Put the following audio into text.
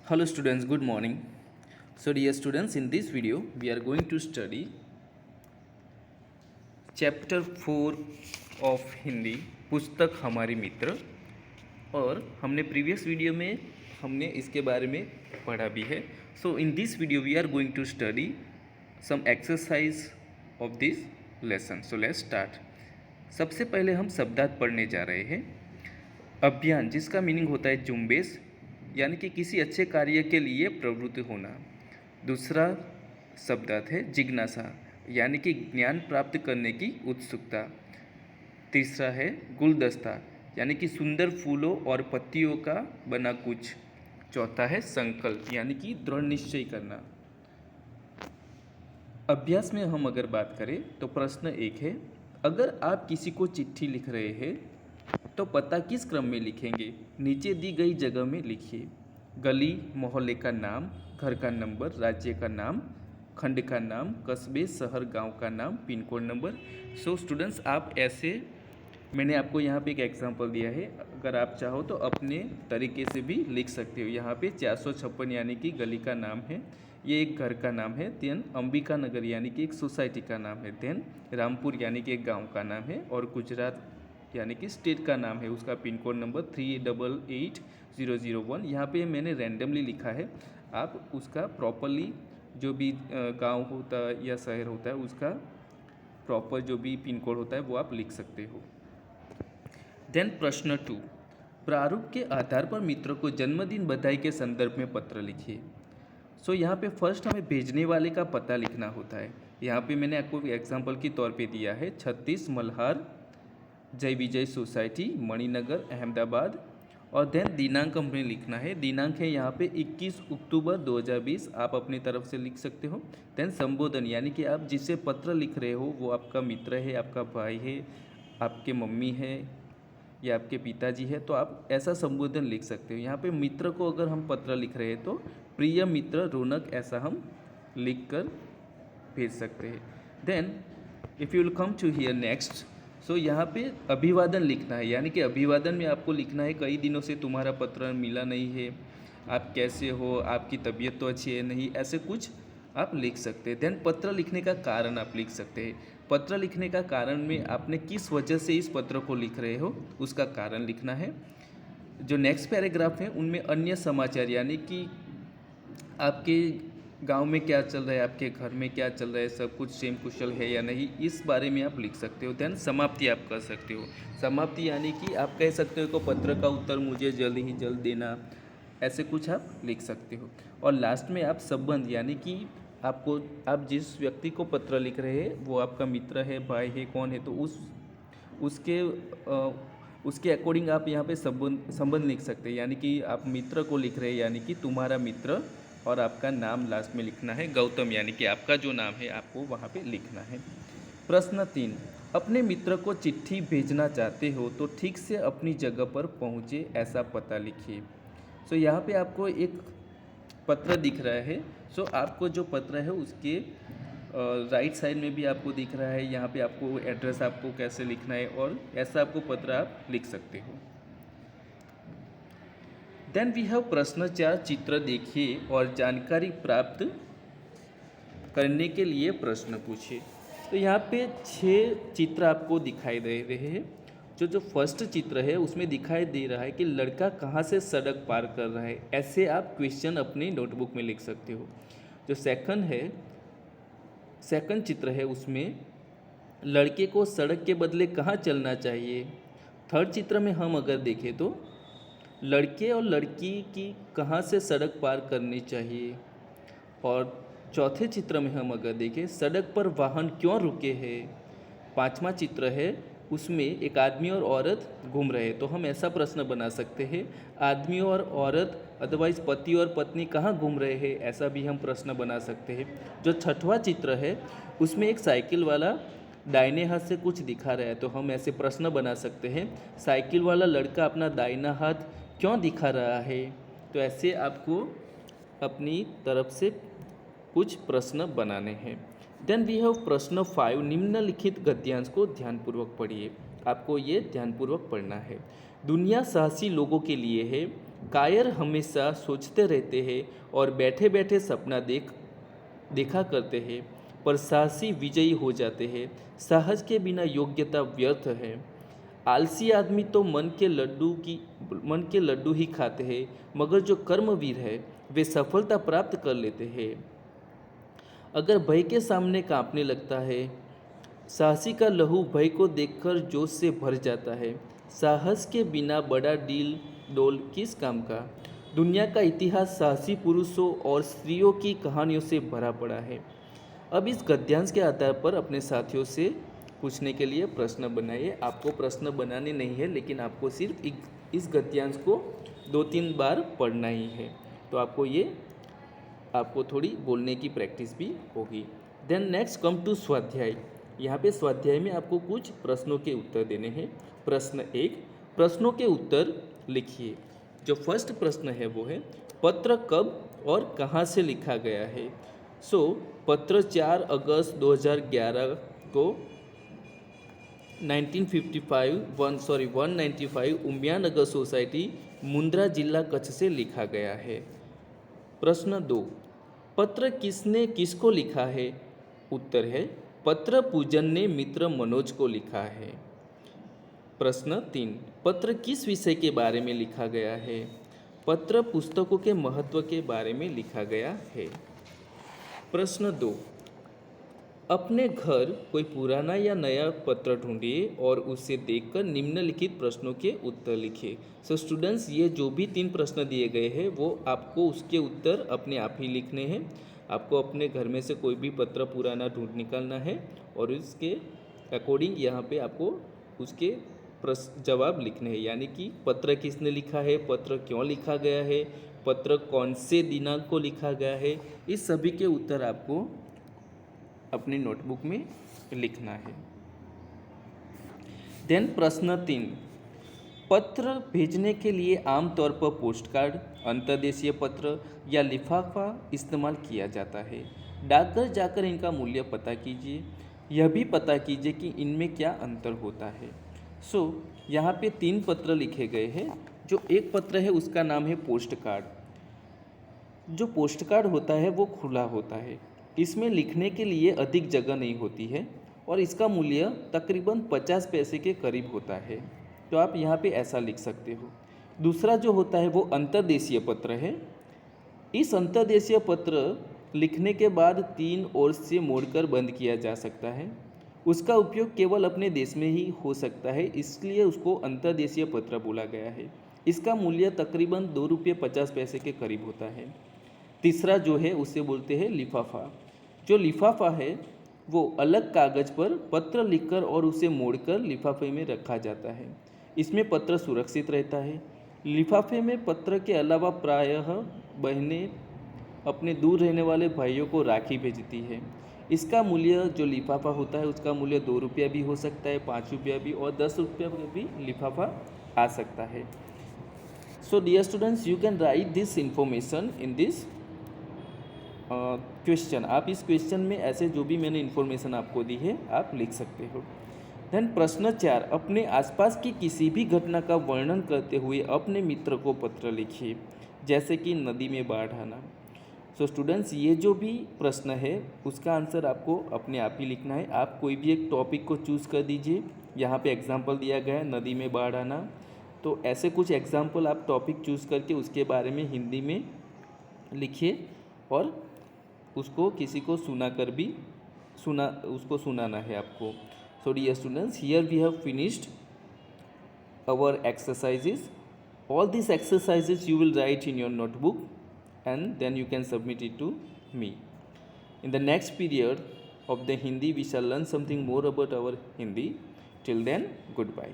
Hello students, good morning. So dear students, in this video we are going to study chapter 4 of Hindi पुस्तक हमारे मित्र। और हमने previous video में हमने इसके बारे में पढ़ा भी है। So in this video we are going to study some exercise of this lesson. So let's start. सबसे पहले हम शब्दार्थ पढ़ने जा रहे हैं। अभियान, जिसका मीनिंग होता है जुम्बेश, यानी कि किसी अच्छे कार्य के लिए प्रवृत्त होना। दूसरा शब्दार्थ है जिज्ञासा, यानी कि ज्ञान प्राप्त करने की उत्सुकता। तीसरा है गुलदस्ता, यानी कि सुंदर फूलों और पत्तियों का बना कुछ। चौथा है संकल्प, यानी कि दृढ़ निश्चय करना। अभ्यास में हम अगर बात करें तो प्रश्न 1 है, अगर आप किसी को चिट्ठी लिख रहे हैं तो पता किस क्रम में लिखेंगे? नीचे दी गई जगह में लिखिए। गली, मोहल्ले का नाम, घर का नंबर, राज्य का नाम, खंड का नाम, कस्बे, शहर, गांव का नाम, pin code number. So students, आप ऐसे, मैंने आपको यहाँ पे एक एग्जांपल दिया है, अगर आप चाहो तो अपने तरीके से भी लिख सकते हो। यहाँ पे 456 यानी कि गली का नाम है, ये एक घर का नाम है। देन अंबिका नगर यानी कि एक सोसाइटी का नाम है। देन रामपुर यानी कि एक गांव का नाम है। और गुजरात यानी कि स्टेट का नाम है, उसका पिन कोड नंबर 388001। यहाँ पे मैंने रैंडमली लिखा है, आप उसका प्रॉपरली जो भी गांव होता है या शहर होता है उसका प्रॉपर जो भी पिन कोड होता है वो आप लिख सकते हो। देन प्रश्न 2, प्रारूप के आधार पर मित्र को जन्मदिन बधाई के संदर्भ में पत्र लिखिए। सो यहाँ पे फर्स्ट हमें भेजने वाले का पता लिखना होता है। यहाँ पे मैंने आपको एग्जांपल के तौर पे दिया है 36 मल्हार जय विजय सोसाइटी, मणिनगर, अहमदाबाद। और देन दिनांक हमें लिखना है। दिनांक है यहाँ पे 21 अक्टूबर 2020, आप अपनी तरफ से लिख सकते हो। देन संबोधन, यानी कि आप जिससे पत्र लिख रहे हो वो आपका मित्र है, आपका भाई है, आपके मम्मी है या आपके पिताजी है, तो आप ऐसा संबोधन लिख सकते हो। यहाँ पे मित्र को अगर हम पत्र लिख रहे हैं तो प्रिय मित्र रौनक, ऐसा हम लिख कर भेज सकते हैं। Then if you will come to here next, so यहाँ पे अभिवादन लिखना है, यानी कि अभिवादन में आपको लिखना है कई दिनों से तुम्हारा पत्र मिला नहीं है, आप कैसे हो, आपकी तबीयत तो अच्छी है नहीं, ऐसे कुछ आप लिख सकते हैं। देन पत्र लिखने का कारण आप लिख सकते हैं। पत्र लिखने का कारण में आपने किस वजह से इस पत्र को लिख रहे हो उसका कारण लिखना है। जो नेक्स्ट पैराग्राफ है उनमें अन्य समाचार, यानी कि आपके गांव में क्या चल रहा है, आपके घर में क्या चल रहा है, सब कुछ सेम कुशल है या नहीं, इस बारे में आप लिख सकते हो। देन समाप्ति आप कर सकते हो। समाप्ति यानी कि आप कह सकते हो कि पत्र का उत्तर मुझे जल्द ही जल्द देना, ऐसे कुछ आप लिख सकते हो। और लास्ट में आप संबंध, यानी कि आप जिस व्यक्ति को पत्र लिख रहे हैं वो आपका मित्र है, भाई है, कौन है, तो उसके अकॉर्डिंग आप यहाँ पे संबंध लिख सकते हैं। यानी कि आप मित्र को लिख रहे हैं, यानी कि तुम्हारा मित्र, और आपका नाम लास्ट में लिखना है गौतम, यानी कि आपका जो नाम है आपको वहाँ पे लिखना है। प्रश्न 3, अपने मित्र को चिट्ठी भेजना चाहते हो तो ठीक से अपनी जगह पर पहुँचे ऐसा पता लिखिए। सो यहाँ पे आपको एक पत्र दिख रहा है। सो आपको जो पत्र है उसके राइट साइड में भी आपको दिख रहा है, यहाँ पे आपको एड्रेस आपको कैसे लिखना है, और ऐसा आपको पत्र आप लिख सकते हो। देन वी हैव प्रश्न 4, चित्र देखिए और जानकारी प्राप्त करने के लिए प्रश्न पूछिए। तो यहाँ पे 6 चित्र आपको दिखाई दे रहे हैं। जो फर्स्ट चित्र है उसमें दिखाई दे रहा है कि लड़का कहाँ से सड़क पार कर रहा है, ऐसे आप क्वेश्चन अपनी नोटबुक में लिख सकते हो। जो सेकंड चित्र है उसमें लड़के को सड़क के बदले कहाँ चलना चाहिए। थर्ड चित्र में हम अगर देखें तो लड़के और लड़की की कहाँ से सड़क पार करनी चाहिए। और चौथे चित्र में हम अगर देखें सड़क पर वाहन क्यों रुके हैं। पांचवा चित्र है उसमें एक आदमी और औरत घूम रहे हैं, तो हम ऐसा प्रश्न बना सकते हैं, आदमी और औरत अदरवाइज पति और पत्नी कहाँ घूम रहे हैं, ऐसा भी हम प्रश्न बना सकते हैं। जो छठवां चित्र है उसमें एक साइकिल वाला दाहिने हाथ से कुछ दिखा रहा है, तो हम ऐसे प्रश्न बना सकते हैं, साइकिल वाला लड़का अपना दाहिना हाथ क्यों दिखा रहा है। तो ऐसे आपको अपनी तरफ से कुछ प्रश्न बनाने हैं। देन वी हैव प्रश्न 5, निम्नलिखित गद्यांश को ध्यानपूर्वक पढ़िए। आपको ये ध्यानपूर्वक पढ़ना है। दुनिया साहसी लोगों के लिए है कायर हमेशा सोचते रहते हैं और बैठे बैठे सपना देखा करते हैं, पर साहसी विजयी हो जाते हैं। साहस के बिना योग्यता व्यर्थ है। आलसी आदमी तो मन के लड्डू ही खाते हैं, मगर जो कर्मवीर है वे सफलता प्राप्त कर लेते हैं। अगर भय के सामने कांपने लगता है, साहसी का लहू भय को देखकर जोश से भर जाता है। साहस के बिना बड़ा डील डोल किस काम का। दुनिया का इतिहास साहसी पुरुषों और स्त्रियों की कहानियों से भरा पड़ा है। अब इस गद्यांश के आधार पर अपने साथियों से पूछने के लिए प्रश्न बनाइए। आपको प्रश्न बनाने नहीं है, लेकिन आपको सिर्फ इस गद्यांश को 2-3 बार पढ़ना ही है। तो आपको थोड़ी बोलने की प्रैक्टिस भी होगी। देन नेक्स्ट कम टू स्वाध्याय। यहाँ पे स्वाध्याय में आपको कुछ प्रश्नों के उत्तर देने हैं। प्रश्न 1, प्रश्नों के उत्तर लिखिए। जो फर्स्ट प्रश्न है वो है, पत्र कब और कहाँ से लिखा गया है। पत्र 4 अगस्त 2011 को 195 उमिया नगर सोसाइटी, मुंद्रा जिला कच्छ से लिखा गया है। प्रश्न 2, पत्र किसने किसको लिखा है। उत्तर है, पत्र पूजन ने मित्र मनोज को लिखा है। प्रश्न 3, पत्र किस विषय के बारे में लिखा गया है। पत्र पुस्तकों के महत्व के बारे में लिखा गया है। प्रश्न 2, अपने घर कोई पुराना या नया पत्र ढूंढिए और उसे देखकर निम्नलिखित प्रश्नों के उत्तर लिखिए। स्टूडेंट्स, ये जो भी 3 प्रश्न दिए गए हैं वो आपको उसके उत्तर अपने आप ही लिखने हैं। आपको अपने घर में से कोई भी पत्र पुराना ढूंढ निकालना है और उसके अकॉर्डिंग यहाँ पे आपको उसके जवाब लिखने हैं। यानी कि पत्र किसने लिखा है, पत्र क्यों लिखा गया है, पत्र कौन से दिनांक को लिखा गया है, इस सभी के उत्तर आपको अपनी नोटबुक में लिखना है। देन प्रश्न 3, पत्र भेजने के लिए आमतौर पर पोस्ट कार्ड, अंतर्देशीय पत्र या लिफाफा इस्तेमाल किया जाता है। डाकघर जाकर इनका मूल्य पता कीजिए। यह भी पता कीजिए कि इनमें क्या अंतर होता है। यहाँ पे 3 पत्र लिखे गए हैं। जो एक पत्र है उसका नाम है पोस्ट कार्ड। जो पोस्ट कार्ड होता है वो खुला होता है। इसमें लिखने के लिए अधिक जगह नहीं होती है और इसका मूल्य तकरीबन 50 पैसे के करीब होता है। तो आप यहाँ पे ऐसा लिख सकते हो। दूसरा जो होता है वो अंतर्देशीय पत्र है। इस अंतर्देशीय पत्र लिखने के बाद 3 ओर से मोड़कर बंद किया जा सकता है। उसका उपयोग केवल अपने देश में ही हो सकता है, इसलिए उसको अंतर्देशीय पत्र बोला गया है। इसका मूल्य तकरीबन 2 रुपये 50 पैसे के करीब होता है। तीसरा जो है उसे बोलते हैं लिफाफा। जो लिफाफा है वो अलग कागज़ पर पत्र लिखकर और उसे मोड़कर लिफाफे में रखा जाता है। इसमें पत्र सुरक्षित रहता है। लिफाफे में पत्र के अलावा प्रायः बहनें अपने दूर रहने वाले भाइयों को राखी भेजती है। इसका मूल्य जो लिफाफा होता है उसका मूल्य 2 रुपया भी हो सकता है, 5 रुपया भी और 10 रुपया भी लिफाफा आ सकता है। So dear students, you can write this information in this question. आप इस क्वेश्चन में ऐसे जो भी मैंने इन्फॉर्मेशन आपको दी है आप लिख सकते हो। देन प्रश्न 4, अपने आसपास की किसी भी घटना का वर्णन करते हुए अपने मित्र को पत्र लिखिए, जैसे कि नदी में बाढ़ आना। स्टूडेंट्स, ये जो भी प्रश्न है उसका आंसर आपको अपने आप ही लिखना है। आप कोई भी एक टॉपिक को चूज़ कर दीजिए। यहाँ पे एग्जांपल दिया गया है नदी में बाढ़ आना, तो ऐसे कुछ एग्जांपल आप टॉपिक चूज़ करके उसके बारे में हिंदी में लिखिए और उसको किसी को उसको सुनाना है आपको। So dear students, here we have finished our exercises. All these exercises you will write in your notebook and then you can submit it to me. In the next period of the Hindi, we shall learn something more about our Hindi. Till then, goodbye.